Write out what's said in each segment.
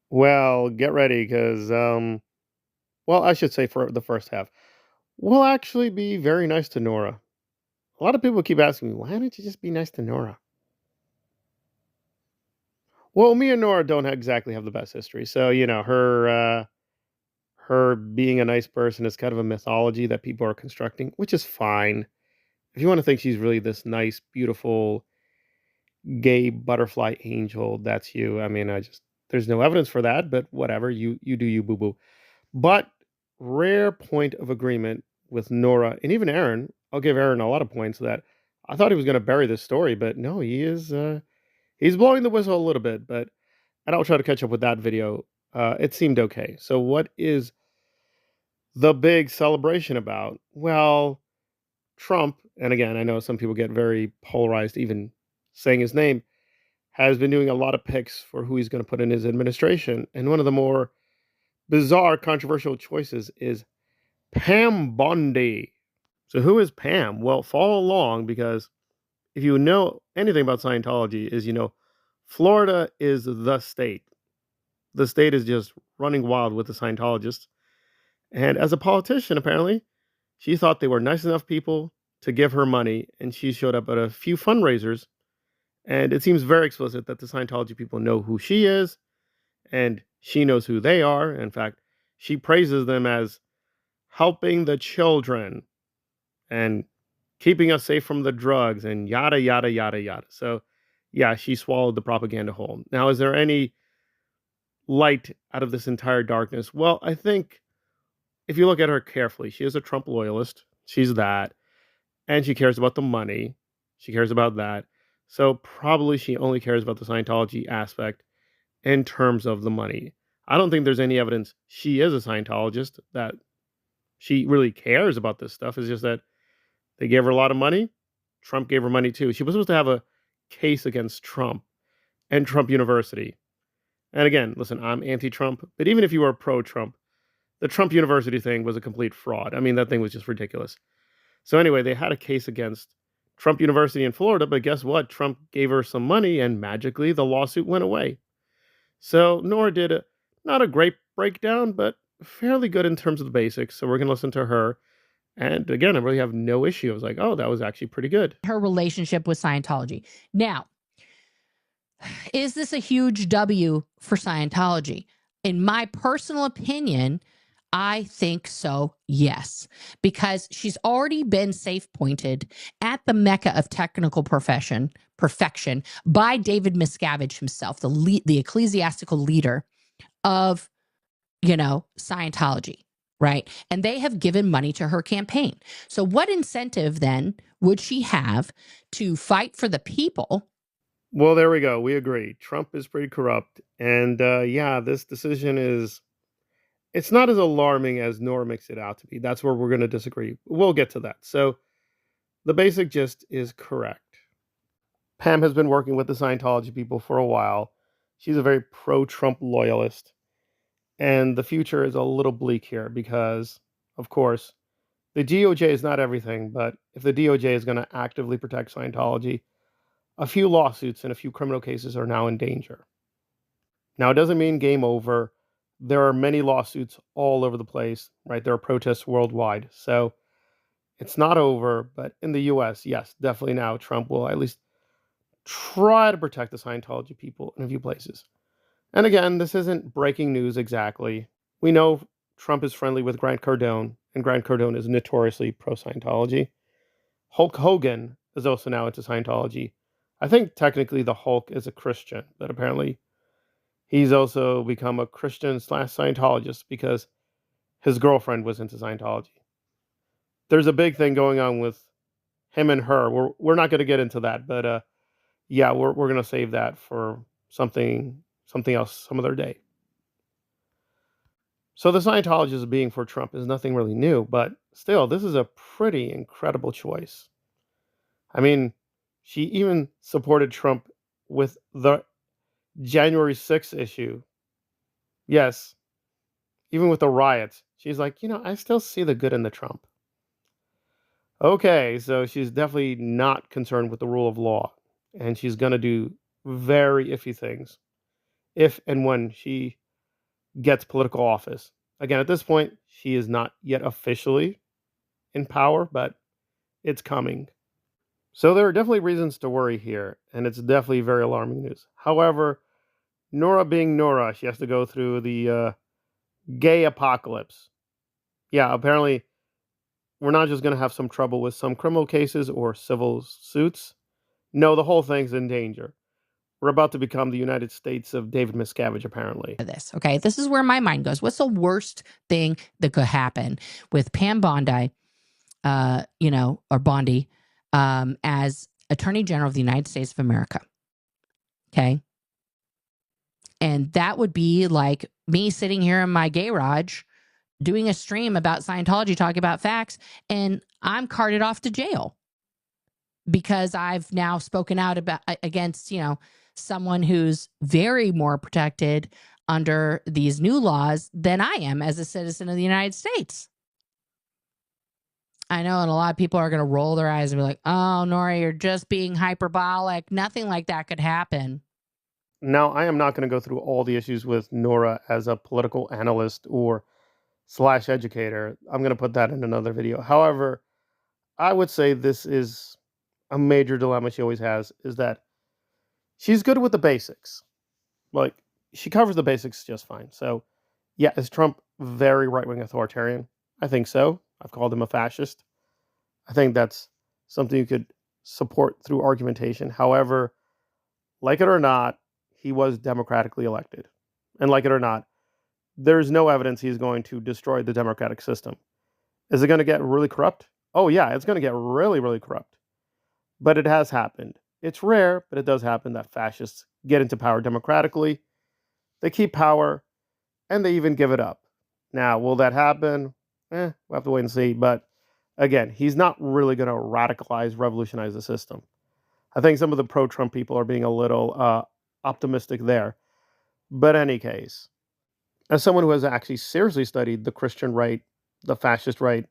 Well, get ready because, well, I should say for the first half, we'll actually be very nice to Nora. A lot of people keep asking me, why don't you just be nice to Nora? Well, me and Nora don't exactly have the best history. So, her being a nice person is kind of a mythology that people are constructing, which is fine. If you want to think she's really this nice, beautiful, gay butterfly angel, that's you. I mean, there's no evidence for that, but whatever. You do you, boo boo. But rare point of agreement with Nora and even Aaron. I'll give Aaron a lot of points that I thought he was going to bury this story, but no, he is. He's blowing the whistle a little bit, but and I'll try to catch up with that video. It seemed okay. So, what is the big celebration about? Well, Trump, and again, I know some people get very polarized even saying his name, has been doing a lot of picks for who he's going to put in his administration. And one of the more bizarre, controversial choices is Pam Bondi. So who is Pam? Well, follow along because if you know anything about Scientology, is Florida is the state. The state is just running wild with the Scientologists. And as a politician, apparently, she thought they were nice enough people to give her money, and she showed up at a few fundraisers. And it seems very explicit that the Scientology people know who she is, and she knows who they are. In fact, she praises them as helping the children and keeping us safe from the drugs and yada, yada, yada, yada. So, yeah, she swallowed the propaganda whole. Now, is there any light out of this entire darkness? Well, I think if you look at her carefully, she is a Trump loyalist. She's that. And she cares about the money. She cares about that. So, probably she only cares about the Scientology aspect in terms of the money. I don't think there's any evidence she is a Scientologist, that she really cares about this stuff. It's just that they gave her a lot of money. Trump gave her money too. She was supposed to have a case against Trump and Trump University. And again, listen, I'm anti-Trump, but even if you were pro-Trump, the Trump University thing was a complete fraud. I mean, that thing was just ridiculous. So anyway, they had a case against Trump University in Florida, but guess what? Trump gave her some money and magically the lawsuit went away. So Nora did not a great breakdown, but fairly good in terms of the basics. So we're going to listen to her. And again, I really have no issue. I was like, oh, that was actually pretty good. Her relationship with Scientology. Now, is this a huge W for Scientology? In my personal opinion, I think so, yes, because she's already been safe pointed at the mecca of technical perfection by David Miscavige himself, the ecclesiastical leader of, Scientology, right? And they have given money to her campaign. So what incentive then would she have to fight for the people? Well, there we go. We agree. Trump is pretty corrupt. And yeah, this decision it's not as alarming as Nora makes it out to be. That's where we're going to disagree. We'll get to that. So the basic gist is correct. Pam has been working with the Scientology people for a while. She's a very pro-Trump loyalist. And the future is a little bleak here because, of course, the DOJ is not everything, but if the DOJ is going to actively protect Scientology, a few lawsuits and a few criminal cases are now in danger. Now, it doesn't mean game over. There are many lawsuits all over the place, right? There are protests worldwide. So it's not over, but in the US, yes, definitely now Trump will at least try to protect the Scientology people in a few places. And again, this isn't breaking news exactly. We know Trump is friendly with Grant Cardone, and Grant Cardone is notoriously pro-Scientology. Hulk Hogan is also now into Scientology. I think technically the Hulk is a Christian, but apparently he's also become a Christian / Scientologist because his girlfriend was into Scientology. There's a big thing going on with him and her. We're not going to get into that, but yeah, we're going to save that for something else some other day. So the Scientologist being for Trump is nothing really new, but still, this is a pretty incredible choice. I mean, she even supported Trump with the January 6th issue. Yes, even with the riots, she's like, I still see the good in the Trump. Okay, so she's definitely not concerned with the rule of law, and she's going to do very iffy things if and when she gets political office. Again, at this point, she is not yet officially in power, but it's coming. So there are definitely reasons to worry here, and it's definitely very alarming news. However, Nora being Nora, she has to go through the gay apocalypse. Yeah, apparently we're not just going to have some trouble with some criminal cases or civil suits. No, the whole thing's in danger. We're about to become the United States of David Miscavige, apparently. This, okay? This is where my mind goes. What's the worst thing that could happen with Pam Bondi, or Bondi, as Attorney General of the United States of America? Okay. And that would be like me sitting here in my garage doing a stream about Scientology, talking about facts, and I'm carted off to jail because I've now spoken out about against, someone who's very more protected under these new laws than I am as a citizen of the United States. I know, and a lot of people are going to roll their eyes and be like, "Oh, Nora, you're just being hyperbolic. Nothing like that could happen." Now, I am not going to go through all the issues with Nora as a political analyst or slash educator. I'm going to put that in another video. However, I would say this is a major dilemma she always has, is that she's good with the basics. Like, she covers the basics just fine. So, yeah, is Trump very right-wing authoritarian? I think so. I've called him a fascist. I think that's something you could support through argumentation. However, like it or not, he was democratically elected. And like it or not, there's no evidence he's going to destroy the democratic system. Is it going to get really corrupt? Oh, yeah, it's going to get really, really corrupt. But it has happened. It's rare, but it does happen that fascists get into power democratically. They keep power, and they even give it up. Now, will that happen? We'll have to wait and see. But again, he's not really going to radicalize, revolutionize the system. I think some of the pro-Trump people are being a little optimistic there. But in any case, as someone who has actually seriously studied the Christian right, the fascist right,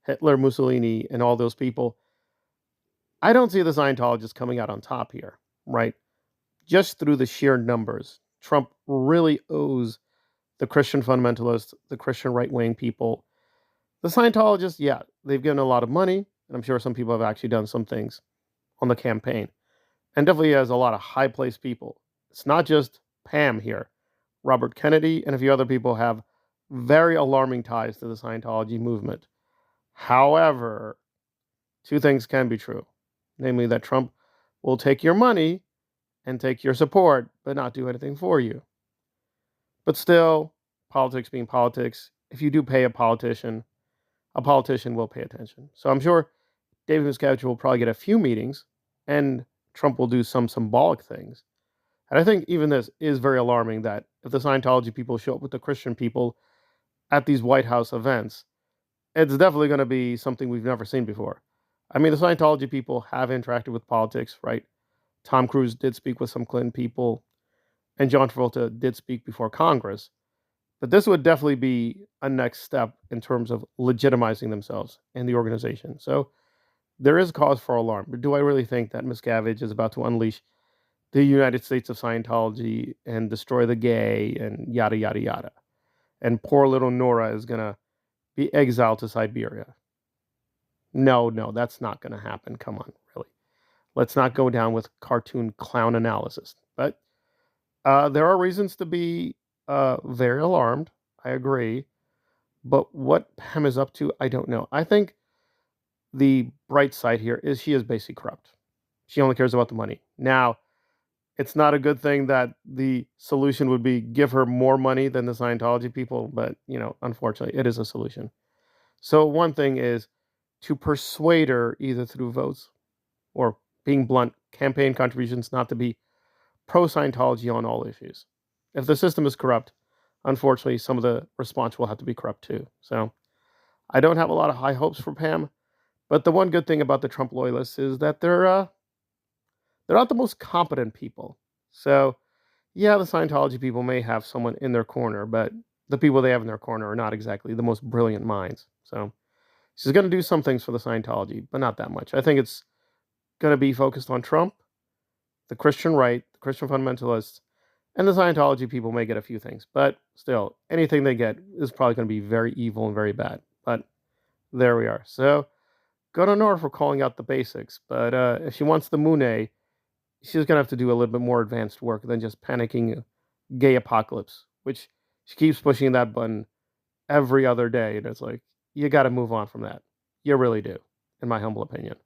Hitler, Mussolini, and all those people, I don't see the Scientologists coming out on top here, right? Just through the sheer numbers. Trump really owes the Christian fundamentalists, the Christian right-wing people. The Scientologists, yeah, they've given a lot of money, and I'm sure some people have actually done some things on the campaign. And definitely has a lot of high-placed people. It's not just Pam here. Robert Kennedy and a few other people have very alarming ties to the Scientology movement. However, two things can be true. Namely that Trump will take your money and take your support, but not do anything for you. But still, politics being politics, if you do pay a politician will pay attention. So I'm sure David Miscavige will probably get a few meetings, and Trump will do some symbolic things. And I think even this is very alarming, that if the Scientology people show up with the Christian people at these White House events, it's definitely going to be something we've never seen before. I mean, the Scientology people have interacted with politics, right? Tom Cruise did speak with some Clinton people, and John Travolta did speak before Congress. But this would definitely be a next step in terms of legitimizing themselves and the organization. So there is cause for alarm. But do I really think that Miscavige is about to unleash the United States of Scientology and destroy the gay and yada, yada, yada? And poor little Nora is going to be exiled to Siberia. No, that's not going to happen. Come on, really. Let's not go down with cartoon clown analysis. But there are reasons to be very alarmed. I agree. But what Pam is up to, I don't know. I think the bright side here is she is basically corrupt. She only cares about the money. Now, it's not a good thing that the solution would be give her more money than the Scientology people, but, unfortunately, it is a solution. So one thing is to persuade her either through votes or, being blunt, campaign contributions not to be pro-Scientology on all issues. If the system is corrupt, unfortunately, some of the response will have to be corrupt too. So I don't have a lot of high hopes for Pam, but the one good thing about the Trump loyalists is that they're not the most competent people. So yeah, the Scientology people may have someone in their corner, but the people they have in their corner are not exactly the most brilliant minds. So she's going to do some things for the Scientology, but not that much. I think it's going to be focused on Trump, the Christian right, the Christian fundamentalists, And the Scientology people may get a few things, but still, anything they get is probably going to be very evil and very bad. But there we are. So, go to Nora for calling out the basics. But if she wants the Moon, she's going to have to do a little bit more advanced work than just panicking gay apocalypse, which she keeps pushing that button every other day. And it's like, you got to move on from that. You really do, in my humble opinion.